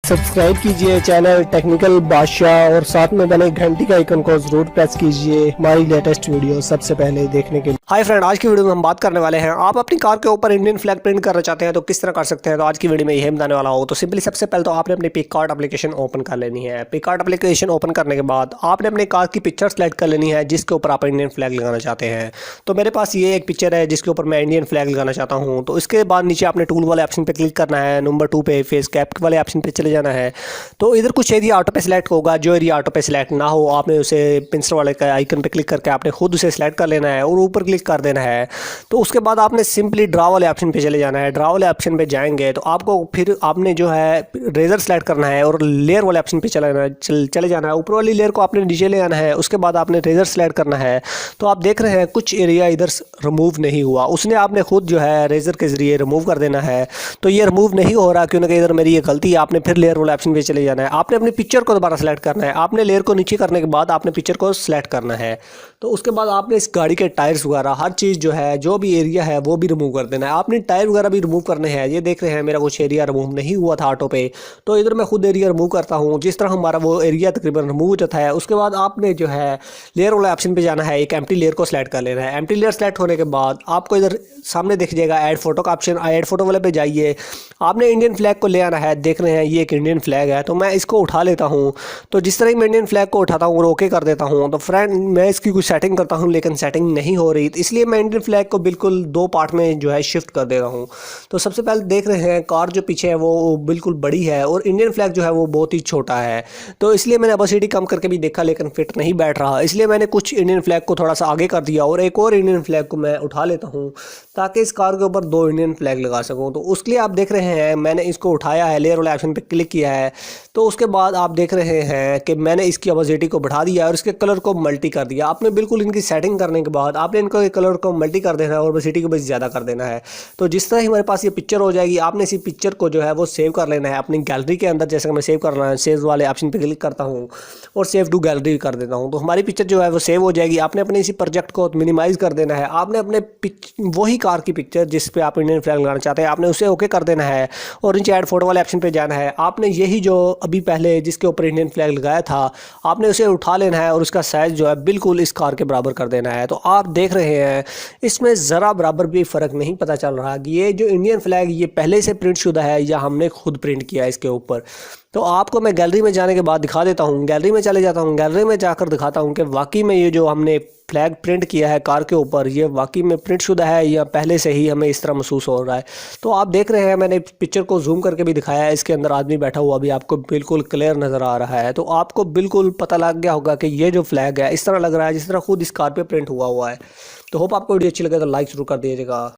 Subscribe कीजिए channel technical बादशाह और साथ में बने घंटी का आइकन को जरूर प्रेस कीजिए हमारी लेटेस्ट वीडियो सबसे पहले देखने के लिए। हाय फ्रेंड, आज की वीडियो में हम बात करने वाले हैं आप अपनी कार के ऊपर इंडियन फ्लैग प्रिंट करना चाहते हैं तो किस तरह कर सकते हैं। तो आज की वीडियो में यही बताने वाला हूँ। तो सिंपली सबसे पहले तो आपने अपनी पिकआर्ट एप्लीकेशन ओपन कर लेनी है। पिकआर्ट एप्लीकेशन ओपन करने के बाद आपने अपनी कार की पिक्चर सेलेक्ट कर लेनी है जिसके ऊपर आप इंडियन फ्लैग लगाना चाहते हैं। तो मेरे पास ये एक पिक्चर है जिसके ऊपर मैं इंडियन फ्लैग लगाना चाहता हूँ। तो इसके बाद नीचे आपने टूल वाले ऑप्शन पर क्लिक करना है। नंबर 2 पे फेस कैप वाले ऑप्शन पर चले जाना है। तो इधर कुछ एरिया ऑटो पे सिलेक्ट होगा, जो एरिया ऑटो पे सिलेक्ट ना हो आपने उसे पिंसर वाले का आइकन पे क्लिक करके आपने खुद उसे सिलेक्ट कर लेना है और ऊपर क्लिक कर देना है। तो उसके बाद आपने सिंपली ड्रा वाले ऑप्शन पे चले जाना है। ड्रा वाले ऑप्शन पे जाएंगे तो आपको फिर आपने जो है रेजर सेलेक्ट करना है और लेयर वाले ऑप्शन पे चले जाना है। ऊपर वाली लेयर को आपने नीचे ले आना है। उसके बाद आपने रेजर सेलेक्ट करना है। तो आप देख रहे हैं कुछ एरिया इधर रिमूव नहीं हुआ, उसने आपने खुद जो है रेजर के जरिए रिमूव कर देना है। तो ये रिमूव नहीं हो रहा क्योंकि इधर मेरी ये गलती है। आपने फिर लेयर वाले ऑप्शन पे चले जाना है। आपने अपनी पिक्चर को दोबारा सेलेक्ट करना है। आपने लेयर को नीचे करने के बाद आपने पिक्चर को सेलेक्ट करना है। तो उसके बाद आपने इस गाड़ी के टायर्स वगैरह हर चीज़ जो है जो भी एरिया है वो भी रिमूव कर देना है। आपने टायर वगैरह भी रिमूव करने हैं। ये देख रहे हैं मेरा कुछ एरिया रिमूव नहीं हुआ था ऑटो पे, तो इधर मैं खुद एरिया रिमूव करता हूँ। जिस तरह हमारा वो एरिया तकरीबन रिमूव हो जाता है उसके बाद आपने जो है लेयर वाले ऑप्शन पे जाना है। एक एम्प्टी लेयर को सेलेक्ट कर लेना है। एम्प्टी लेयर सेलेक्ट होने के बाद आपको इधर सामने दिख जाएगा ऐड फोटो का ऑप्शन। ऐड फोटो वाले पे जाइए। आपने इंडियन फ्लैग को ले आना है। देख रहे हैं ये एक इंडियन फ्लैग है, तो मैं इसको उठा लेता हूँ। तो जिस तरह ही मैं इंडियन फ्लैग को उठाता हूँ और ओके कर देता हूँ, तो फ्रेंड मैं इसकी कुछ सेटिंग करता हूँ लेकिन सेटिंग नहीं हो रही, तो इसलिए मैं इंडियन फ्लैग को बिल्कुल 2 पार्ट में जो है शिफ्ट कर दे रहा हूँ। तो सबसे पहले देख रहे हैं कार जो पीछे है वो बिल्कुल बड़ी है और इंडियन फ्लैग जो है वो बहुत ही छोटा है। तो इसलिए मैंने ऑपोसिटी कम करके भी देखा लेकिन फिट नहीं बैठ रहा, इसलिए मैंने कुछ इंडियन फ्लैग को थोड़ा सा आगे कर दिया और एक और इंडियन फ्लैग को मैं उठा लेता हूँ ताकि इस कार के ऊपर 2 इंडियन फ्लैग लगा सकूँ। तो उसके लिए आप देख रहे हैं मैंने इसको उठाया है, लेयर वाले ऑप्शन पर क्लिक किया है। तो उसके बाद आप देख रहे हैं कि मैंने इसकी ऑपोसिटी को बढ़ा दिया और इसके कलर को मल्टी कर दिया। आपने बिल्कुल इनकी सेटिंग करने के बाद आपने इनको कलर को मल्टी कर देना है और ऑपोसिटी को बस ज़्यादा कर देना है। तो जिस तरह ही हमारे पास ये पिक्चर हो जाएगी आपने इसी पिक्चर को जो है वो सेव कर लेना है अपनी गैलरी के अंदर। जैसे कि मैं सेव करना है, सेव वाले ऑप्शन पे क्लिक करता हूँ और सेव टू गैलरी कर देता हूँ। तो हमारी पिक्चर जो है वो सेव हो जाएगी। आपने अपने इसी प्रोजेक्ट को मिनिमाइज कर देना है। आपने अपने वही कार की पिक्चर जिस पे आप इंडियन फ्लैग लगाना चाहते हैं आपने उसे ओके कर देना है और नीचे ऐड फोटो वाले ऑप्शन पे जाना है। आपने यही जो अभी पहले जिसके ऊपर इंडियन फ्लैग लगाया था आपने उसे उठा लेना है और उसका साइज़ जो है बिल्कुल इस कार के बराबर कर देना है। तो आप देख रहे हैं इसमें ज़रा बराबर भी फ़र्क नहीं पता चल रहा कि ये जो इंडियन फ्लैग ये पहले से प्रिंट शुदा है या हमने खुद प्रिंट किया है इसके ऊपर। तो आपको मैं गैलरी में जाने के बाद दिखा देता हूँ। गैलरी में चले जाता हूँ। गैलरी में जाकर दिखाता हूँ कि वाकई में ये जो हमने फ्लैग प्रिंट किया है कार के ऊपर ये वाकई में प्रिंट शुदा है या पहले से ही हमें इस तरह महसूस हो रहा है। तो आप देख रहे हैं मैंने पिक्चर को जूम करके भी दिखाया है। इसके अंदर आदमी बैठा हुआ भी आपको बिल्कुल क्लियर नज़र आ रहा है। तो आपको बिल्कुल पता लग गया होगा कि ये जो फ्लैग है इस तरह लग रहा है जिस तरह खुद इस कार पर प्रिंट हुआ है। तो होप आपको वीडियो अच्छी लगे तो लाइक जरूर कर दीजिएगा।